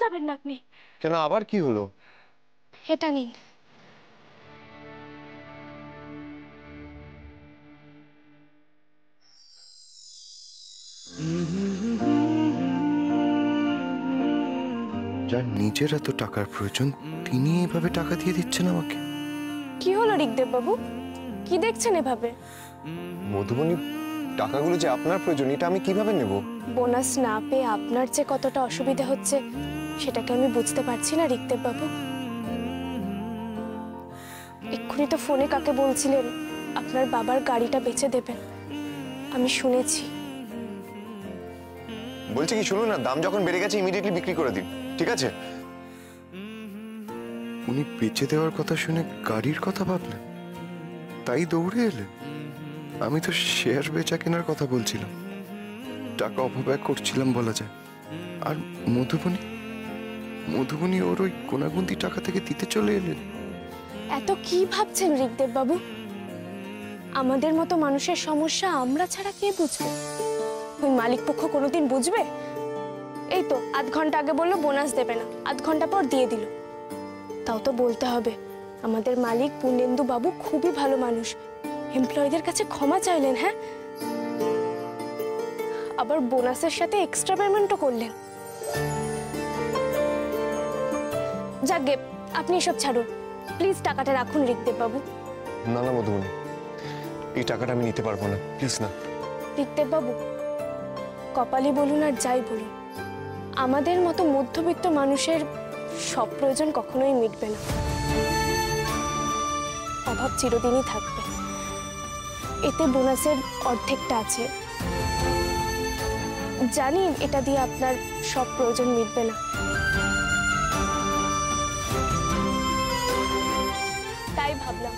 যাবেন না আপনি। কেন, আবার কি হলো? এটা নিন। যার নিজের এত টাকার প্রয়োজন তিনি এভাবে টাকা দিয়ে দিচ্ছেন আমাকে। কি হলো ঋগদেব বাবু, কি দেখছেন এভাবে? মধুবনী, টাকাগুলো যে আপনার প্রয়োজন এটা আমি কিভাবে নেব? বোনাস না পেয়ে আপনার যে কতটা অসুবিধা হচ্ছে সেটাকে আমি বুঝতে পারছি না ঋগদেব বাবু। এক্ষুনি তো ফোনে কাকে বলছিলেন আপনার বাবার গাড়িটা বেচে দেবেন, আমি শুনেছি। বলছি কি, শুনুন না, দাম যখন বেড়ে গেছে ইমিডিয়েটলি বিক্রি করে দিন, ঠিক আছে? উনি বেচে দেওয়ার কথা শুনে গাড়ির কথা ভাবলেন, তাই দৌড়ে এলেন। আমি তো শেয়ার বেচা কেনার কথা বলছিলাম, টাকা অপব্যয় করছিলাম বলা যায়। আর মধুবনী, মধুবনী ওর ওই গোনাগুন্তি টাকা থেকে দিতে চলে এলেন। এত কি ভাবছেন ঋগদেব বাবু? আমাদের মতো মানুষের সমস্যা আমরা ছাড়া কে বুঝবে? ওই মালিক পক্ষ কোনোদিন বুঝবে? এই তো আধ ঘন্টা আগে বললো বোনাস দেবে না, আধ ঘন্টা পর দিয়ে দিল। তাও তো বলতে হবে আমাদের মালিক পূর্ণেন্দু বাবু খুবই ভালো মানুষ, এমপ্লয়ীদের কাছে ক্ষমা চাইলেন। হ্যাঁ, আবার বোনাসের সাথে এক্সট্রা পেমেন্টও করলেন। যাকগে, আপনি এসব ছাড়ুন, প্লিজ টাকাটা রাখুন ঋগদেব বাবু। না না মধুবনী, এই টাকাটা আমি নিতে পারবো না, প্লিজ না। ঋগদেব বাবু, কপালি বলুন আর যাই বলুন, আমাদের মতো মধ্যবিত্ত মানুষের সব প্রয়োজন কখনোই মিটবে না, অভাব চিরদিনই থাকবে। এতে বোনাসের অর্ধেকটা আছে, জানি এটা দিয়ে আপনার সব প্রয়োজন মিটবে না, তাই ভাবলাম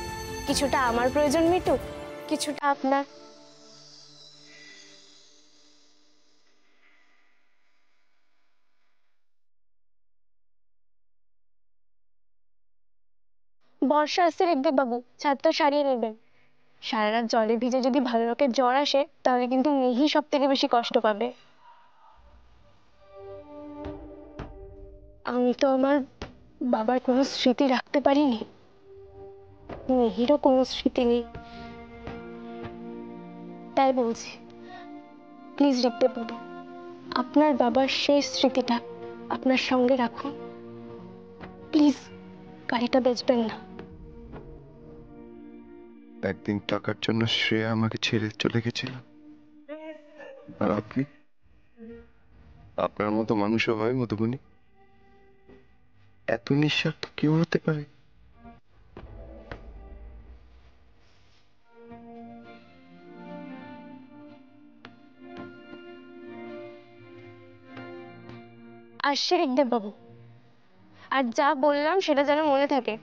কিছুটা আমার প্রয়োজন মিটুক, কিছুটা আপনার। বর্ষা আসছে ঋগদেব বাবু, ছাদটা সারিয়ে নেবেন। সারা রাত জলে ভিজে যদি ভালো লোকের জ্বর আসে তাহলে কিন্তু মেহি সব থেকে বেশি কষ্ট পাবে। আমি তো আমার বাবার কোনো স্মৃতি রাখতে পারিনি, মেহিরও কোনো স্মৃতি নেই, তাই বলছি প্লিজ ঋগদেব বাবু, আপনার বাবার শেষ স্মৃতিটা আপনার সঙ্গে রাখুন, প্লিজ গাড়িটা বেচবেন না। একদিন টাকার জন্য শ্রেয়া আমাকে ছেড়ে চলে গেছিল, আর আপনি, আপনার মতো মানুষও হয় মধুবনী? এত নিঃস্বার্থ কেউ হতে পারে? আসছে ঋগদেব বাবু, আর যা বললাম সেটা যেন মনে থাকে।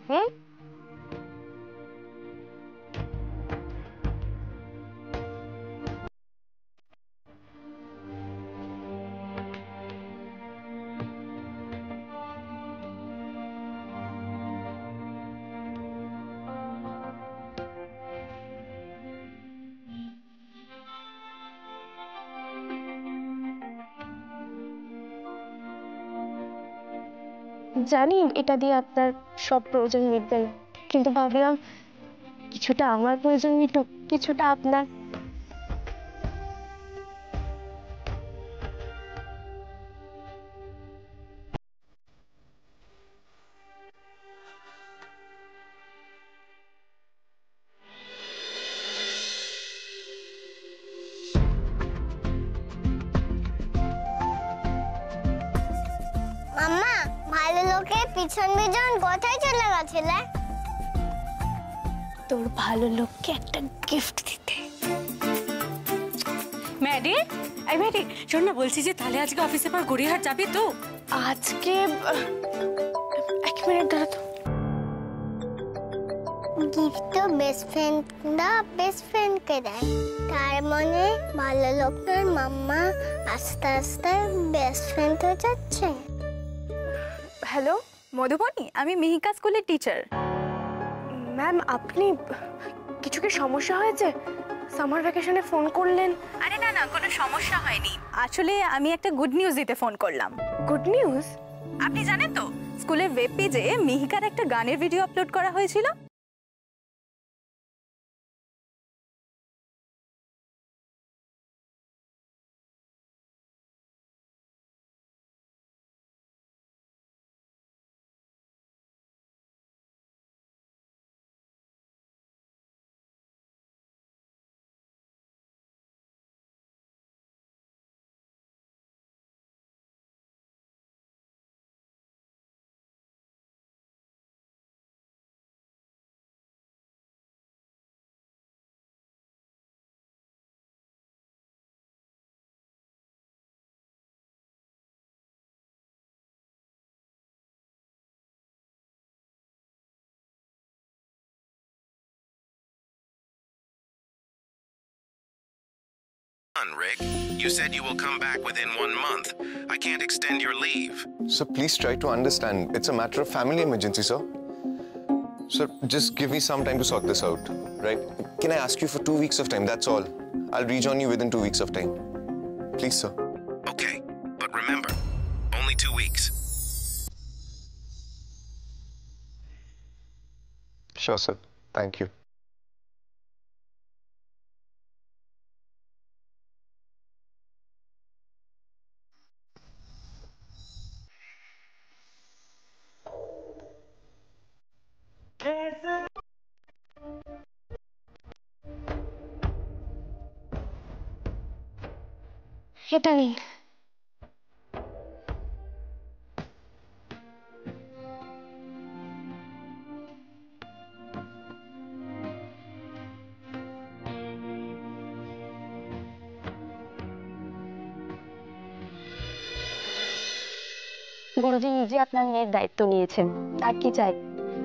জানি এটা দিয়ে আপনার সব প্রয়োজন মিটবে না, কিন্তু ভাবলাম কিছুটা আমার প্রয়োজন মিটুক, কিছুটা আপনার। মাম্মা, ভালো লোকের পিছন পিছন কোথায় চলে গেছিলে? তোর ভালো লোককে একটা গিফট দিতে। ম্যাডি, এই ম্যাডি শোন না, বলছি যে তাহলে আজকে অফিসে পর গড়িয়াহাট যাবি তো? আজকে এক মিনিট দাঁড়া তো। গিফট তো বেস্ট ফ্রেন্ডকে দেয়, তার মানে ভালো লোকের মাম্মা আস্তে আস্তে বেস্ট ফ্রেন্ড হয়ে যাচ্ছে। হ্যালো মধুবনী, আমি মিহিকা স্কুলের টিচার। ম্যাম, আপনি কিছু কি সমস্যা হয়েছে? সামার ভ্যাকেশনে ফোন করলেন। আরে না না, কোনো সমস্যা হয়নি, আসলে আমি একটা গুড নিউজ দিতে ফোন করলাম। Good news? আপনি জানেন তো স্কুলের ওয়েব পেজে মিহিকার একটা গানের ভিডিও আপলোড করা হয়েছিল। Rick, you said you will come back within 1 month. I can't extend your leave. Sir, please try to understand. It's a matter of family emergency, sir. Sir, just give me some time to sort this out, right? Can I ask you for 2 weeks of time? That's all. I'll rejoin you within 2 weeks of time. Please, sir. Okay, but remember, only 2 weeks. Sure, sir. Thank you. এটা নেই। গুরুজি নিজে আপনার মেয়ের দায়িত্ব নিয়েছেন, আর কি চাই?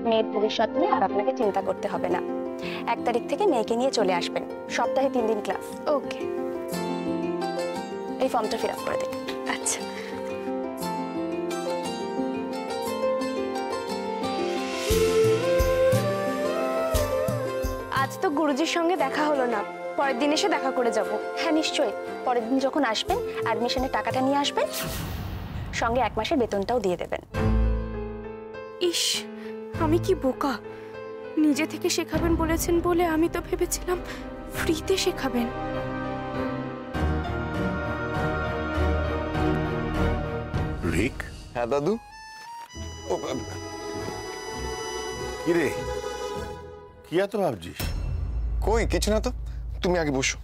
মেয়ের ভবিষ্যৎ নিয়ে আর আপনাকে চিন্তা করতে হবে না। 1 তারিখ থেকে মেয়েকে নিয়ে চলে আসবেন, সপ্তাহে 3 দিন ক্লাস। ওকে, এই ফর্মটা ফিল আপ করে দিন। আচ্ছা। আজ তো গুরুজির সঙ্গে দেখা হলো না, পরের দিন এসে দেখা করে যাব। হ্যাঁ নিশ্চয়ই, পরের দিন যখন আসবেন অ্যাডমিশনের টাকাটা নিয়ে আসবেন, সঙ্গে 1 মাসের বেতনটাও দিয়ে দেবেন। ইস, আমি কি বোকা! নিজে থেকে শেখাবেন বলেছেন বলে আমি তো ভেবেছিলাম ফ্রিতে শেখাবেন। রিক, হ্যাঁ দাদু। কি রে, কি এত ভাবছিস? কই কিছু না তো, তুমি আগে বসো,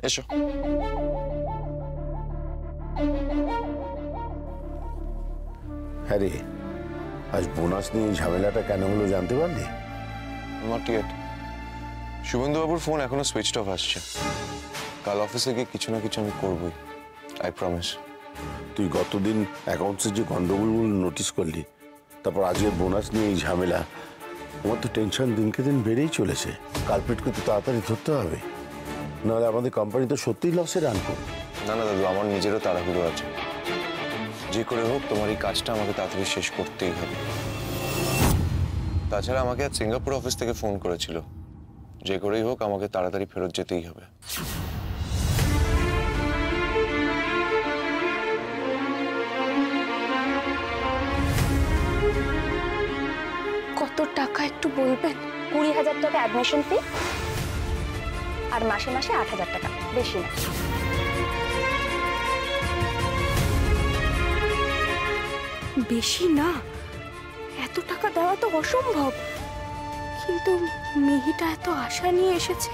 এসো। হ্যাঁ রে, আজ বোনাস নিয়ে ঝামেলাটা কেন হলো জানতে পারলি? Not yet. শুভেন্দু বাবুর ফোন এখনো সুইচড অফ আসছে। কাল অফিসে গিয়ে কিছু না কিছু আমি করবই, আই প্রমিস। তুই গতদিন অ্যাকাউন্টসের যে গন্ডগোলগুলো নোটিস করলি, তারপর আজকের বোনাস নিয়ে এই ঝামেলা, আমার তো টেনশন দিনকে দিন বেড়েই চলেছে। কালপ্রিটকে তো তাড়াতাড়ি ধরতে হবে, নাহলে আমাদের কোম্পানি তো সত্যিই লসে রান করবে। না না দাদু, আমার নিজেরও তাড়াহুড়ো আছে। যে করে হোক তোমার এই কাজটা আমাকে তাড়াতাড়ি শেষ করতেই হবে। তাছাড়া আমাকে আজ সিঙ্গাপুর অফিস থেকে ফোন করেছিল, যে করেই হোক আমাকে তাড়াতাড়ি ফেরত যেতেই হবে। কত টাকা একটু বলবেন? 20,000 টাকা অ্যাডমিশন ফি, আর মাসে মাসে 8,000 টাকা, বেশি না। বেশি না? এত টাকা দেওয়া তো অসম্ভব। কিন্তু মিহিটা এত আশা নিয়ে এসেছে।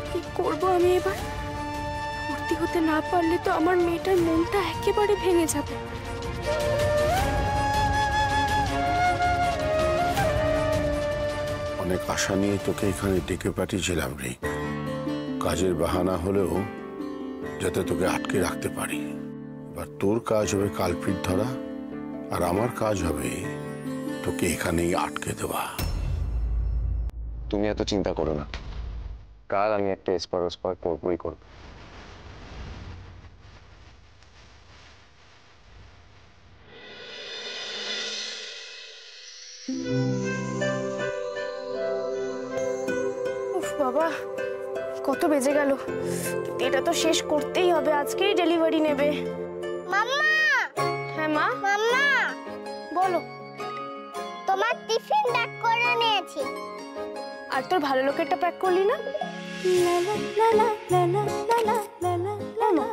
কি করব আমি এবার? ভর্তি হতে না পারলে তো আমার মেয়েটার মনটা একেবারে ভেঙে যাবে। অনেক আশা নিয়ে তোকে এখানে ডেকে পাঠিয়েছিলাম রিক, কাজের বাহানা হলেও যাতে তোকে আটকে রাখতে পারি। এবার তোর কাজ হবে কালপ্রিট ধরা, আর আমার কাজ হবে তোকে এখানেই আটকে দেওয়া। তুমি এত চিন্তা করো না, কাল আমি একটা এসপার ওসপার করবই করব। উফ বাবা, কত বেজে গেল, এটা তো শেষ করতেই হবে, আজকেই ডেলিভারি নেবে। মাম্মা, হ্যাঁ মা, মাম্মা, বলো। তোমার টিফিন প্যাক করে নিয়েছি। আর তোর ভালো লোকেরটা প্যাক করলি না? ওমা,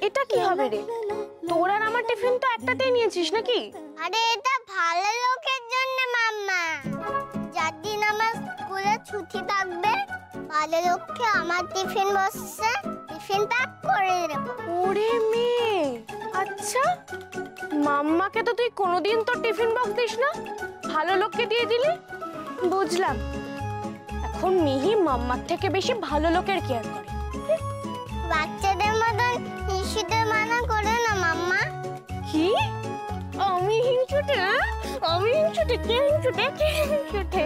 এটা কি হবে রে? তোর আর আমার টিফিন তো একটাতেই নিয়েছিস নাকি? আরে এটা ভালো লোকের জন্য মাম্মা। যেদিন আমার স্কুলে ছুটি থাকবে, ভালো লোককে আমার টিফিন বক্সে টিফিন প্যাক করে দেবো। ওরে মেয়ে, আচ্ছা মাম্মাকে তো তুই কোনোদিন তোর টিফিন বক্স দিস না, ভালো লোককে দিয়ে দিলি। বুঝলাম, এখন মিহি মাম্মার থেকে বেশি ভালো লোকের কেয়ার করে। বাচ্চাদের মতন হিংসুটে মানা করে না মাম্মা। কি? আমি হিংসুটে? আমি হিংসুটে? কে হিংসুটে? কে হিংসুটে?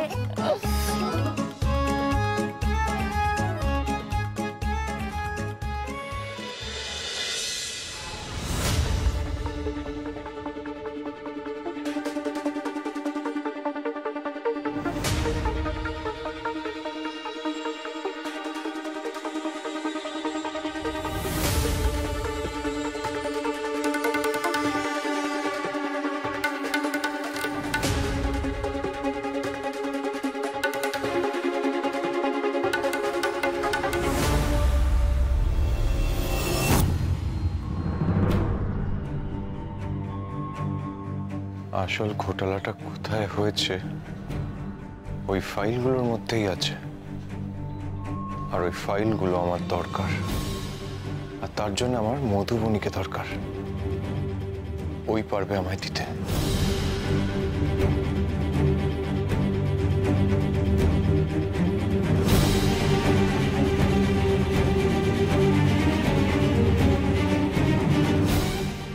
আসল ঘোটালাটা কোথায় হয়েছে ওই ফাইলগুলোর মধ্যেই আছে, আর ওই ফাইলগুলো আমার দরকার, আর তার জন্য আমার মধুবনীকে দরকার। ওই পারবে আমায় দিতে।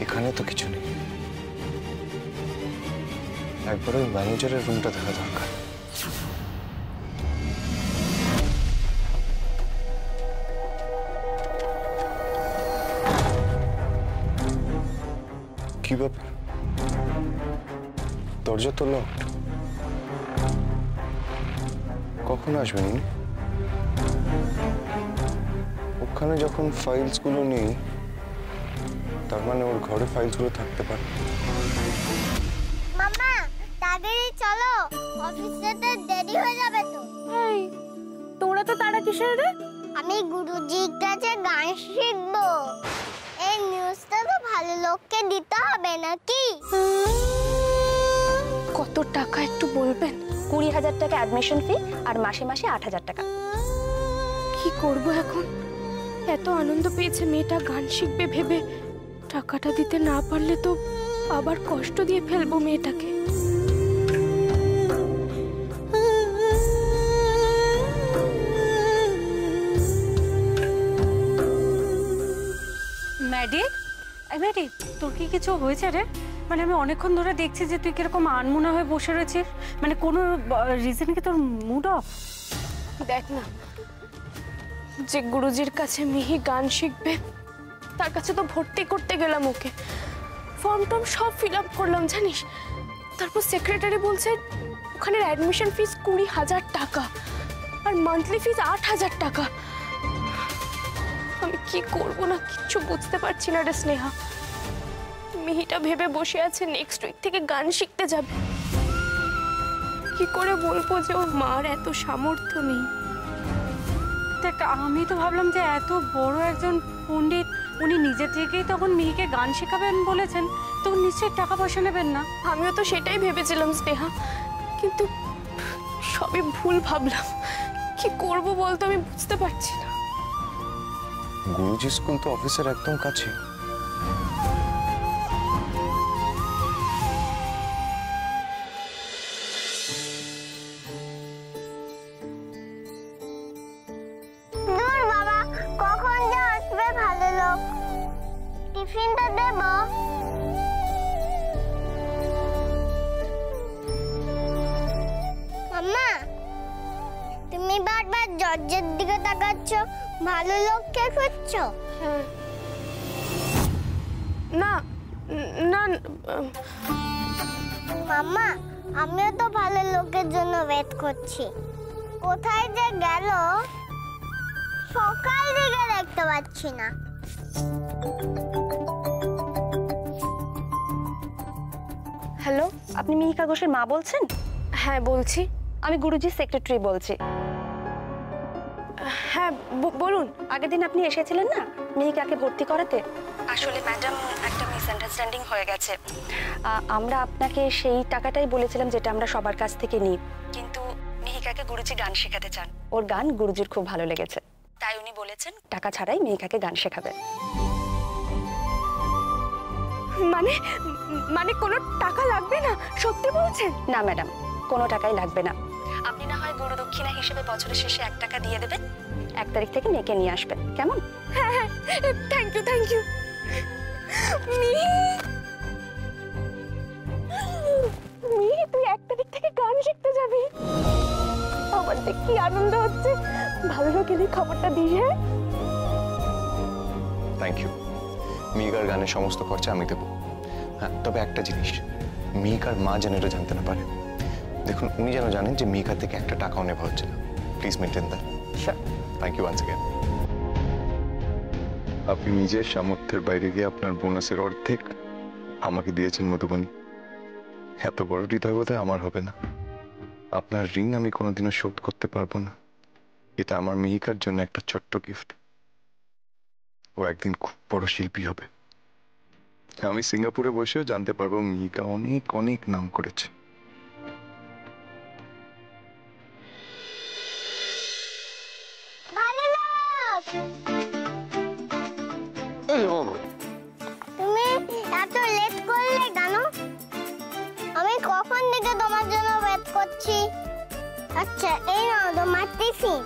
এখানে তো কিছু নেই, একবার ওই ম্যানেজারের রুমটা দেখা দরকার। কি ব্যাপার, দরজা তো লক। কখন আসবেন উনি? ওখানে যখন ফাইলসগুলো নেই, তার মানে ওর ঘরে ফাইলসগুলো থাকতে পারে। মাম্মা, তাড়াতাড়ি চলো, অফিস যেতে দেরি হয়ে যাবে তো। এই, তোরা তো তারা কিসের রে? আমি গুরুজির কাছে গান শিখবো। এই নিউজটা তো ভালো লোককে দিতে হবে নাকি? কত টাকা একটু বলবেন? 20,000 টাকা অ্যাডমিশন ফি আর মাসে মাসে 8,000 টাকা। কি করব এখন? এত আনন্দ পেয়েছে মেয়েটা গান শিখবে ভেবে, টাকাটা দিতে না পারলে তো আবার কষ্ট দিয়ে ফেলবো মেয়েটাকে। ম্যাডি, ম্যাডি, তোর কি কিছু হয়েছে রে? মানে আমি অনেকক্ষণ ধরে দেখছি যে তুই কিরকম আনমনা হয়ে বসে রয়েছিস, মানে কোনো রিজন কি তোর মুড অফ? দেখ না, যে গুরুজির কাছে মিহি গান শিখবে তার কাছে তো ভর্তি করতে গেলাম ওকে, ফর্ম টর্ম সব ফিল আপ করলাম জানিস। তারপর সেক্রেটারি বলছে ওখানের অ্যাডমিশন ফিস 20,000 টাকা আর মান্থলি ফিস 8,000 টাকা। আমি কি করব না কিচ্ছু বুঝতে পারছি না রে স্নেহা। মিহিটা ভেবে বসে আছে নেক্সট উইক থেকে গান শিখতে যাবে। কি করে বলবো যে ওর মার এত সামর্থ্য নেই? দেখ, আমি তো ভাবলাম যে এত বড় একজন পণ্ডিত, উনি নিজে থেকেই তখন মিহিকে গান শেখাবেন বলেছেন, তো নিশ্চয়ই টাকা পয়সা নেবেন না। আমিও তো সেটাই ভেবেছিলাম স্নেহা, কিন্তু সবই ভুল ভাবলাম। কি করব বলতো আমি বুঝতে পারছি না। গুরুজি স্কুল তো অফিসের একদম কাছে। দূর বাবা, কখন যে আসবে ভালো লোক? টিফিনটা দেব? মাম্মা, তুমি বারবার জর্জের দিকে তাকাচ্ছ, ভালো লোককে খুঁজছো? না না মাম্মা, আমিও তো ভালো লোকের জন্য ওয়েট করছি। কোথায় যে গেল? সকাল থেকে দেখতে পাচ্ছি না। হ্যালো, আপনি মিহিকা ঘোষের মা বলছেন? হ্যাঁ বলছি। আমি গুরুজির সেক্রেটারি বলছি। হ্যাঁ বলুন। আগের দিন আপনি এসেছিলেন না মিহিকাকে ভর্তি করাতে? আসলে ম্যাডাম, একটা মিসআন্ডারস্ট্যান্ডিং হয়ে গেছে। আমরা আপনাকে সেই টাকাটাই বলেছিলাম যেটা আমরা সবার কাছ থেকে নিই, কিন্তু মিহিকাকে গুরুজি গান শেখাতে চান। ওর গান গুরুজির খুব ভালো লেগেছে, তাই উনি বলেছেন টাকা ছাড়াই মিহিকাকে গান শেখাবেন। মানে মানে কোনো টাকা লাগবে না? সত্যি বলছেন? না ম্যাডাম, কোনো টাকাই লাগবে না। আপনি না হয় গুরু দক্ষিণা হিসেবে বছরের শেষে 1 টাকা দিয়ে দেবেন। 1 তারিখ থেকে মেয়েকে নিয়ে আসবেন, কেমন? হ্যাঁ হ্যাঁ, থ্যাংক ইউ থ্যাংক ইউ। মিহি, তুই 1 তারিখ থেকে গান শিখতে যাবি? আমার দেখ কি আনন্দ হচ্ছে। ভালো লোক এলে খবরটা দিস। হ্যাঁ থ্যাংক ইউ। মিহিকার গানের সমস্ত খরচা আমি দেবো। হ্যাঁ, তবে একটা জিনিস, মিহিকার মা যেন এটা জানতে না পারে। দেখুন, উনি যেন জানেন যে মিহিকার থেকে 1 টাকাও নেওয়া হচ্ছে না। Please maintain that. Sure. Thank you once again. আপনি নিজের সামর্থ্যের বাইরে গিয়ে আপনার বোনাসের অর্ধেক আমাকে দিয়েছেন মধুবনী। এত বড় হৃদয় বোধহয় আমার হবে না। আপনার ঋণ আমি কোনোদিনও শোধ করতে পারবো না। এটা আমার মিহিকার জন্য একটা ছোট্ট গিফট। ও একদিন খুব বড় শিল্পী হবে। আমি সিঙ্গাপুরে বসেও জানতে পারবো মিহিকা অনেক অনেক নাম করেছে। ভালো লোক, তুমি এত লেট করলে কেন? আমি কখন থেকে তোমার জন্য ওয়েট করছি। আচ্ছা, এই নাও তোমার টিফিন।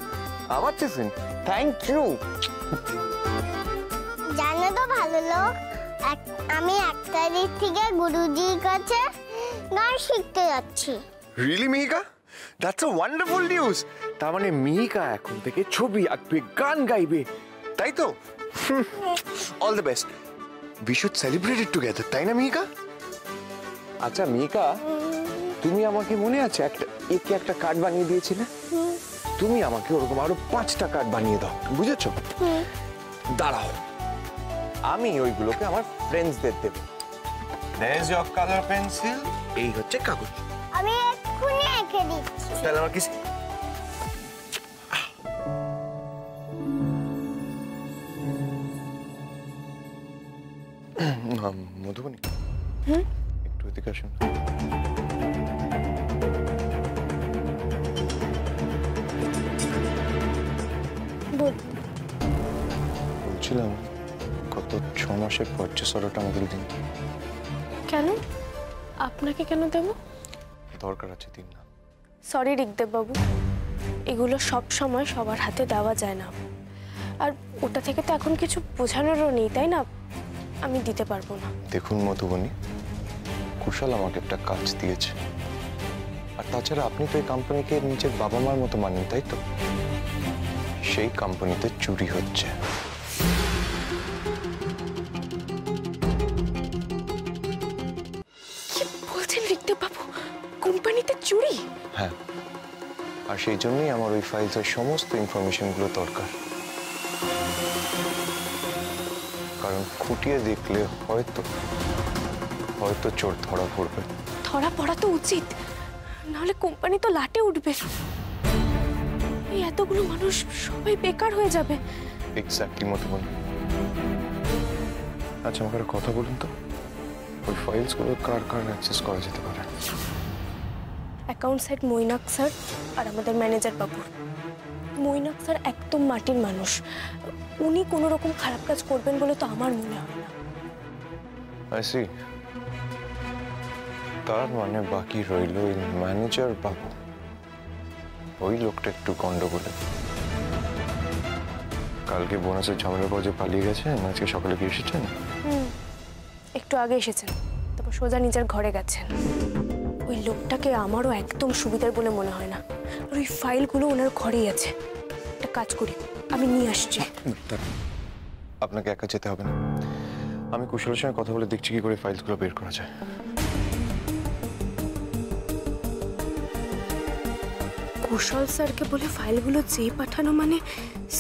আমার টিফিন? Thank you. জানো তো ভালো লোক, আমি 1 তারিখ থেকে গুরুজির কাছে গান শিখতে যাচ্ছি। Really Miheeka? That's a wonderful news. তার মানে মিহিকা এখন থেকে ছবি আঁকবে, গান গাইবে, তাই তো? All the best. We should celebrate it together, তাই না মিহিকা? আচ্ছা মিহিকা, তুমি আমাকে মনে আছে একটা কার্ড বানিয়ে দিয়েছিলে? তুমি আমাকে ওরকম আরো 5টা কার্ড বানিয়ে দাও, বুঝেছো? দাঁড়াও, আমি ওইগুলোকে আমার ফ্রেন্ডসদের দেব। There's your color pencil. এই হচ্ছে কাগজ। আমি এক্ষুনি এঁকে দিচ্ছি। তাহলে আমার কিস মধুবনী, একটু এদিকে আসুন। বলছিলাম, গত 6 মাসের পারচেস অর্ডারটা আমাদের দিন। কেন? আপনাকে কেন দেব? দরকার আছে, দিন না। সরি ঋগদেব বাবু, এগুলো সব সময় সবার হাতে দেওয়া যায় না। আর ওটা থেকে তো এখন কিছু বোঝানোরও নেই, তাই না? আমি দিতে পারবো না। দেখুন মধুবনী, কুশল আমাকে একটা কাজ দিয়েছে। আর তাছাড়া আপনি তো এই কোম্পানিকে নিজের বাবা মার মতো মানেন, তাই তো? সেই কোম্পানিতে চুরি হচ্ছে। কি বলছেন ঋগদেব বাবু? কোম্পানিতে চুরি? হ্যাঁ, আর সেই জন্যই আমার ওই ফাইলসের সমস্ত ইনফরমেশনগুলো দরকার। কারণ খুঁটিয়ে দেখলে হয়তো চোর ধরা পড়বে। ধরা পড়া তো উচিত, নাহলে কোম্পানি তো লাটে উঠবে। এই এতগুলো মানুষ সবাই বেকার হয়ে যাবে। এক্স্যাক্টলি মধুবনী। আচ্ছা, আমাকে একটা কথা বলুন তো, ওই ফাইলসগুলো কার অ্যাক্সেস করা যেতে পারে? অ্যাকাউন্ট হেড মৈনাক স্যার আর আমাদের ম্যানেজার বাবু। মৈনাক স্যার একদম মাটির মানুষ, উনি কোনো রকম খারাপ কাজ করবেন বলে তো আমার মনে হয় না। I see. তার মানে বাকি রইল ওই ম্যানেজার বাবু। ওই লোকটা একটু গন্ডগোলে। কালকে বোনাসের ঝামেলার পর যে পালিয়ে গেছেন, আজকে সকালে কি এসেছেন? একটু আগে এসেছেন, তারপর সোজা নিজের ঘরে গেছেন। ওই লোকটাকে আমারও একদম সুবিধার বলে মনে হয় না। আর ওই ফাইলগুলো ওনার ঘরেই আছে। একটা কাজ করি, আমি নিয়ে আসছি। আপনাকে একা যেতে হবে না, আমি কুশলের সঙ্গে কথা বলে দেখছি কি করে ফাইলসগুলো বের করা যায়। কুশল স্যারকে বলে ফাইলগুলো যেই পাঠানো মানে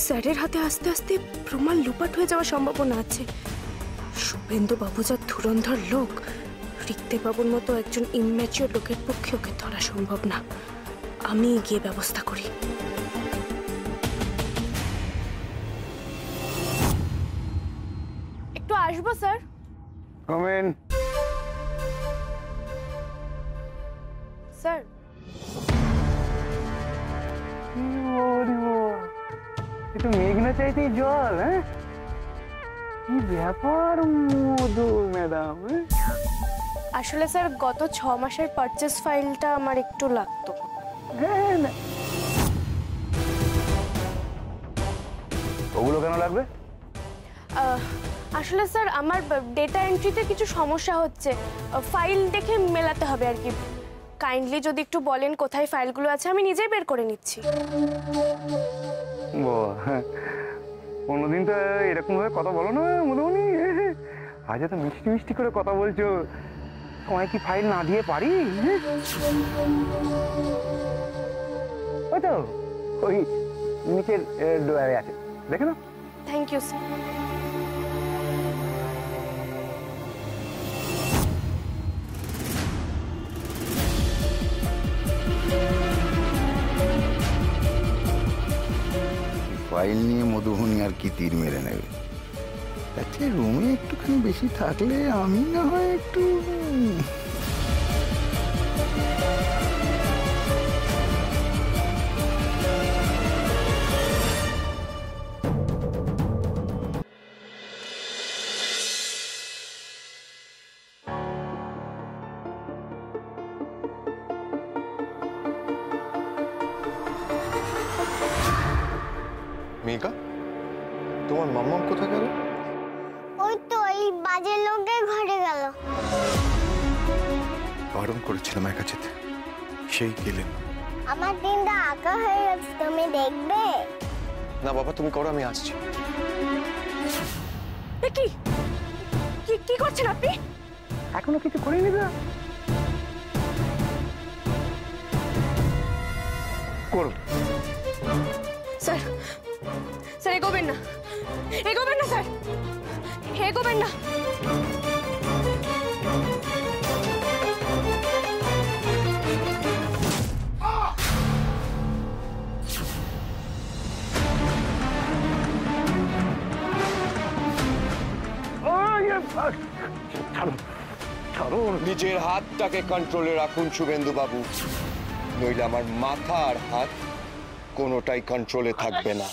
স্যারের হাতে আস্তে আস্তে প্রমাণ লুপাট হয়ে যাওয়ার সম্ভাবনা আছে। শুভেন্দু বাবু যা ধুরন্ধর লোক, রিক্তে বাবুর মতো একজন ইম্যাচিওর লোকের পক্ষে ওকে ধরা সম্ভব না। আমি গিয়ে ব্যবস্থা করি। একটু আসবো স্যার। কমেন। স্যার একটু মেঘনা চাইতেই জল, হ্যাঁ? কি ব্যাপার মধু ম্যাডাম? আসলে স্যার গত 6 মাসের পারচেজ ফাইলটা আমার একটু লাগতো। ওগুলো কেন লাগবে? আসলে স্যার আমার ডেটা এন্ট্রিতে কিছু সমস্যা হচ্ছে, ফাইল দেখে মেলাতে হবে আর কি। কাইন্ডলি যদি একটু বলেন কোথায় ফাইলগুলো আছে, আমি নিজেই বের করে নিচ্ছি। কোনোদিন তো এরকম ভাবে কথা বলো না মধুমণি, আজ এত মিষ্টি মিষ্টি করে কথা বলছো। তোমায় কি ফাইল না দিয়ে পারি? ওই তো ওই নিচের ডোয়ারে আছে, দেখে না? Thank you sir. ফাইল নিয়ে মধুবনী আর কি তীর মেরে নেবে। আচ্ছা, রুমে একটুখানি বেশি থাকলে আমি না হয় একটু মেঘা, তোমার মাম্মাম কোথায় গেল? ওই তো এই বাজে লোকের ঘরে গেল। বারণ করেছিলাম একা যেতে, সেই গেলেন। আমার দিনটা আঁকা হয়ে গেছে, তুমি দেখবে? না বাবা, তুমি করো, আমি আসছি। কি কি করছেন আপনি? এখনো কিছু করিনি না, করো। স্যার স্যার এগোবেন না, এগোবেন না স্যার, এগোবেন না। নিজের হাতটাকে কন্ট্রোলে রাখুন শুভেন্দু বাবু, নইলে আমার মাথা আর হাত কোনোটাই কন্ট্রোলে থাকবে না।